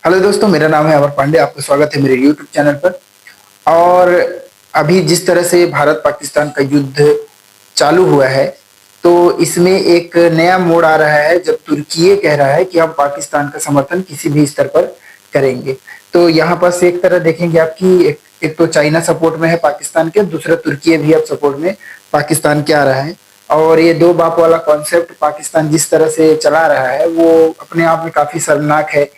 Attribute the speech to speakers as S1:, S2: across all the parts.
S1: Hello दोस्तों, मेरा नाम है अमर पांडे। आपका स्वागत है मेरे यूट्यूब चैनल पर। और अभी जिस तरह से भारत पाकिस्तान का युद्ध चालू हुआ है, तो इसमें एक नया मोड़ आ रहा है जब तुर्की ये कह रहा है कि हम पाकिस्तान का समर्थन किसी भी स्तर पर करेंगे। तो यहाँ पर से एक तरह देखेंगे आपकी एक तो चाइना सपोर्ट में है पाकिस्तान के, दूसरा तुर्की भी अब सपोर्ट में पाकिस्तान के आ रहा है। और ये दो बाप वाला कॉन्सेप्ट पाकिस्तान जिस तरह से चला रहा है वो अपने आप में काफी शर्मनाक है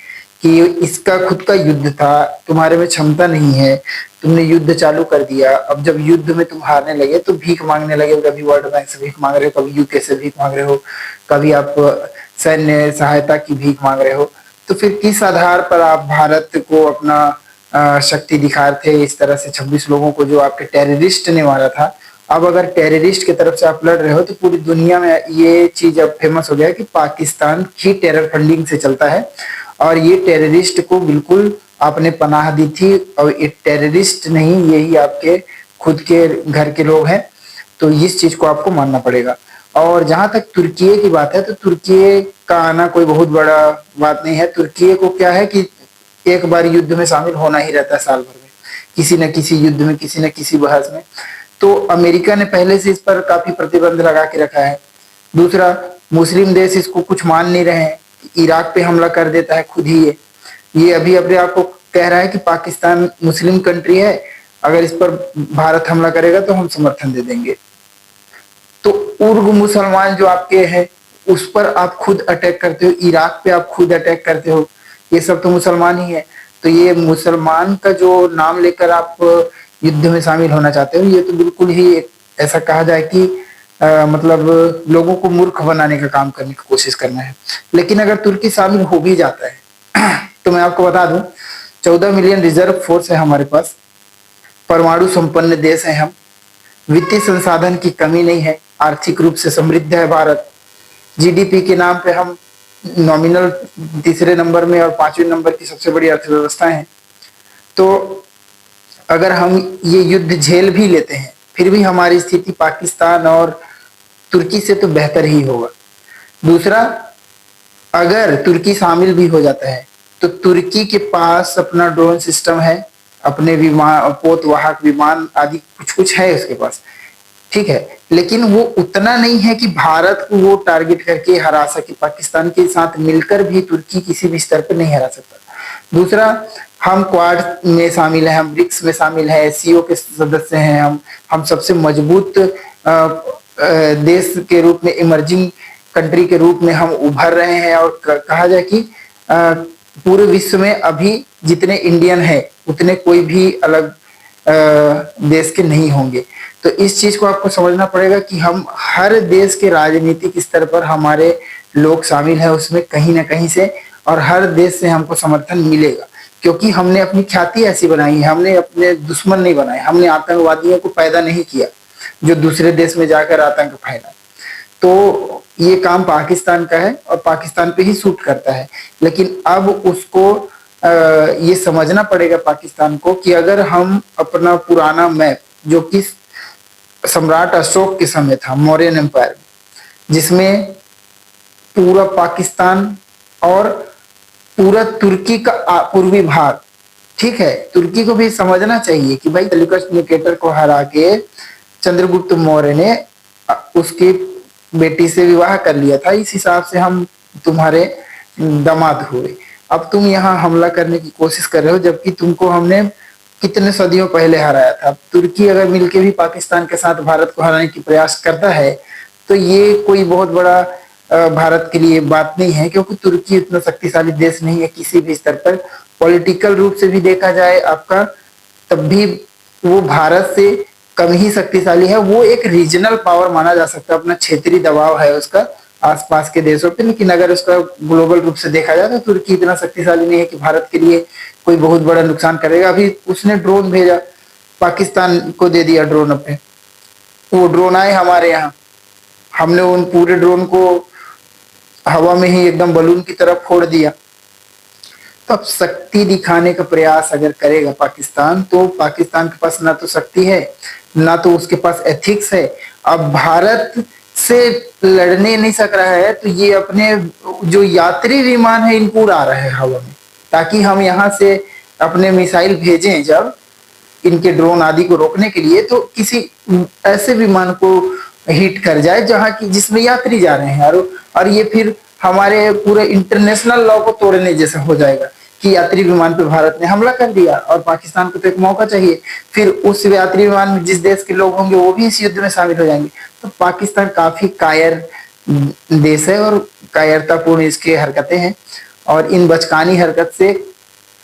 S1: कि इसका खुद का युद्ध था, तुम्हारे में क्षमता नहीं है, तुमने युद्ध चालू कर दिया। अब जब युद्ध में तुम हारने लगे तो भीख मांगने लगे, कभी वर्ल्ड बैंक से भीख मांग रहे हो, कभी यूके से भीख मांग रहे हो, कभी आप सैन्य सहायता की भीख मांग रहे हो। तो फिर किस आधार पर आप भारत को अपना शक्ति दिखा रहे थे इस तरह से 26 लोगों को जो आपके टेररिस्ट ने मारा था। अब अगर टेररिस्ट की तरफ से आप लड़ रहे हो तो पूरी दुनिया में ये चीज अब फेमस हो गया है कि पाकिस्तान ही टेरर फंडिंग से चलता है। और ये टेररिस्ट को बिल्कुल आपने पनाह दी थी, और ये टेररिस्ट नहीं, यही आपके खुद के घर के लोग हैं। तो इस चीज को आपको मानना पड़ेगा। और जहां तक तुर्की की बात है, तो तुर्की का आना कोई बहुत बड़ा बात नहीं है। तुर्की को क्या है कि एक बार युद्ध में शामिल होना ही रहता है साल भर में, किसी न किसी युद्ध में, किसी न किसी बहस में। तो अमेरिका ने पहले से इस पर काफी प्रतिबंध लगा के रखा है। दूसरा, मुस्लिम देश इसको कुछ मान नहीं रहे हैं। इराक पे हमला कर देता है खुद ही ये अभी अपने आप को कह रहा है कि पाकिस्तान मुस्लिम कंट्री है, अगर इस पर भारत हमला करेगा तो हम समर्थन दे देंगे। तो उर्ग मुसलमान जो आपके हैं उस पर आप खुद अटैक करते हो, इराक पे आप खुद अटैक करते हो, ये सब तो मुसलमान ही है। तो ये मुसलमान का जो नाम लेकर आप युद्ध में शामिल होना चाहते हो, ये तो बिल्कुल ही ऐसा कहा जाए कि मतलब लोगों को मूर्ख बनाने का काम करने की कोशिश करना है। लेकिन अगर तुर्की शामिल हो भी जाता है तो मैं आपको बता दूं, 14 मिलियन रिजर्व फोर्स है हमारे पास, परमाणु संपन्न देश है हम, वित्तीय संसाधन की कमी नहीं है, आर्थिक रूप से समृद्ध है भारत, जीडीपी के नाम पे हम नॉमिनल तीसरे नंबर में और पांचवें नंबर की सबसे बड़ी अर्थव्यवस्था है। तो अगर हम ये युद्ध झेल भी लेते हैं फिर भी हमारी स्थिति पाकिस्तान और तुर्की से तो बेहतर ही होगा। दूसरा, अगर तुर्की शामिल भी हो जाता है तो तुर्की के पास अपना ड्रोन सिस्टम है, अपने विमान, पोतवाहक विमान आदि कुछ कुछ है उसके पास, ठीक है। लेकिन वो उतना नहीं है कि भारत को वो टारगेट करके हरा सके। पाकिस्तान के साथ मिलकर भी तुर्की किसी भी स्तर पर नहीं हरा सकता। दूसरा, हम क्वाड में शामिल हैं, हम ब्रिक्स में शामिल हैं, एससीओ के सदस्य हैं, हम सबसे मजबूत देश के रूप में, इमर्जिंग कंट्री के रूप में हम उभर रहे हैं। और कहा जाए कि पूरे विश्व में अभी जितने इंडियन हैं उतने कोई भी अलग देश के नहीं होंगे। तो इस चीज को आपको समझना पड़ेगा कि हम हर देश के राजनीतिक स्तर पर हमारे लोग शामिल हैं उसमें कहीं ना कहीं से, और हर देश से हमको समर्थन मिलेगा, क्योंकि हमने अपनी ख्याति ऐसी बनाई है। हमने अपने दुश्मन नहीं बनाए, हमने आतंकवादियों को पैदा नहीं किया जो दूसरे देश में जाकर आतंक फैला। तो ये काम पाकिस्तान का है और पाकिस्तान पे ही सूट करता है। लेकिन अब उसको ये समझना पड़ेगा पाकिस्तान को कि अगर हम अपना पुराना मैप, जो कि सम्राट अशोक के समय था, मौर्यन एम्पायर, जिसमें पूरा पाकिस्तान और पूरा तुर्की का पूर्वी भाग, ठीक है, तुर्की को भी समझना चाहिए कि भाई सेल्यूकस निकेटर को हरा के चंद्रगुप्त मौर्य ने उसकी बेटी से विवाह कर लिया था, इस हिसाब से हम तुम्हारे दामाद हुए। अब तुम यहाँ हमला करने की कोशिश कर रहे हो, जबकि तुमको हमने कितने सदियों पहले हराया था। तुर्की अगर मिलके भी पाकिस्तान के साथ भारत को हराने की प्रयास करता है तो ये कोई बहुत बड़ा भारत के लिए बात नहीं है, क्योंकि तुर्की इतना शक्तिशाली देश नहीं है किसी भी स्तर पर। पॉलिटिकल रूप से भी देखा जाए आपका, तब भी वो भारत से कम ही शक्तिशाली है। वो एक रीजनल पावर माना जा सकता है, अपना क्षेत्रीय दबाव है उसका आसपास के देशों पे। लेकिन अगर उसका ग्लोबल रूप से देखा जाए तो तुर्की इतना शक्तिशाली नहीं है कि भारत के लिए कोई बहुत बड़ा नुकसान करेगा। अभी उसने ड्रोन भेजा, पाकिस्तान को दे दिया ड्रोन अपने, वो ड्रोन आए हमारे यहाँ, हमने उन पूरे ड्रोन को हवा में ही एकदम बलून की तरह फोड़ दिया। तो अब शक्ति दिखाने का प्रयास अगर करेगा पाकिस्तान, तो पाकिस्तान के पास ना तो शक्ति है, ना तो उसके पास एथिक्स है। अब भारत से लड़ने नहीं सक रहा है तो ये अपने जो यात्री विमान है इनको उड़ा रहा है हवा में, ताकि हम यहाँ से अपने मिसाइल भेजें जब इनके ड्रोन आदि को रोकने के लिए, तो किसी ऐसे विमान को हिट कर जाए जहां की जिसमें यात्री जा रहे हैं, और ये फिर हमारे पूरे इंटरनेशनल लॉ को तोड़ने जैसा हो जाएगा कि यात्री विमान पे भारत ने हमला कर दिया और पाकिस्तान को तो एक मौका चाहिए, फिर उस यात्री विमान में जिस देश के लोग होंगे वो भी इस युद्ध में शामिल हो जाएंगे। तो पाकिस्तान काफी कायर देश है और कायरतापूर्ण इसकी हरकतें हैं, और इन बचकानी हरकत से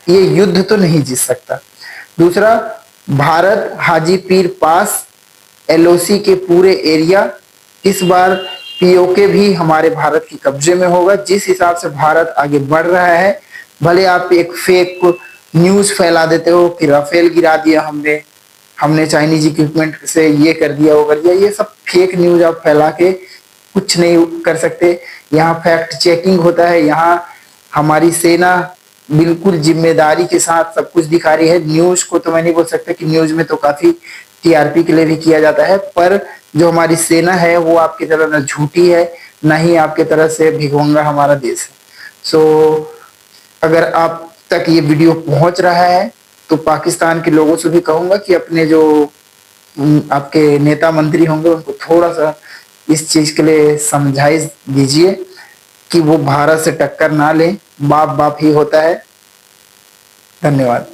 S1: ये युद्ध तो नहीं जीत सकता। दूसरा, भारत हाजी पीर पास एलओसी के पूरे एरिया इस बार पीओके भी हमारे भारत की कब्जे में होगा। जिस हिसाब से भारत आगे बढ़ रहा है, भले आप एक फेक न्यूज फैला देते हो कि राफेल गिरा दिया हमने हमने चाइनीज इक्विपमेंट से ये कर दिया वो कर दिया, ये सब फेक न्यूज आप फैला के कुछ नहीं कर सकते। यहाँ फैक्ट चेकिंग होता है, यहाँ हमारी सेना बिल्कुल जिम्मेदारी के साथ सब कुछ दिखा रही है। न्यूज को तो मैं नहीं बोल सकता कि न्यूज में तो काफी टीआरपी के लिए भी किया जाता है, पर जो हमारी सेना है वो आपकी तरह न झूठी है, न ही आपके तरह से भिखमंगा हमारा देश है। सो अगर आप तक ये वीडियो पहुंच रहा है तो पाकिस्तान के लोगों से भी कहूंगा कि अपने जो आपके नेता मंत्री होंगे उनको थोड़ा सा इस चीज के लिए समझाइश दीजिए कि वो भारत से टक्कर ना लें। बाप बाप ही होता है। धन्यवाद।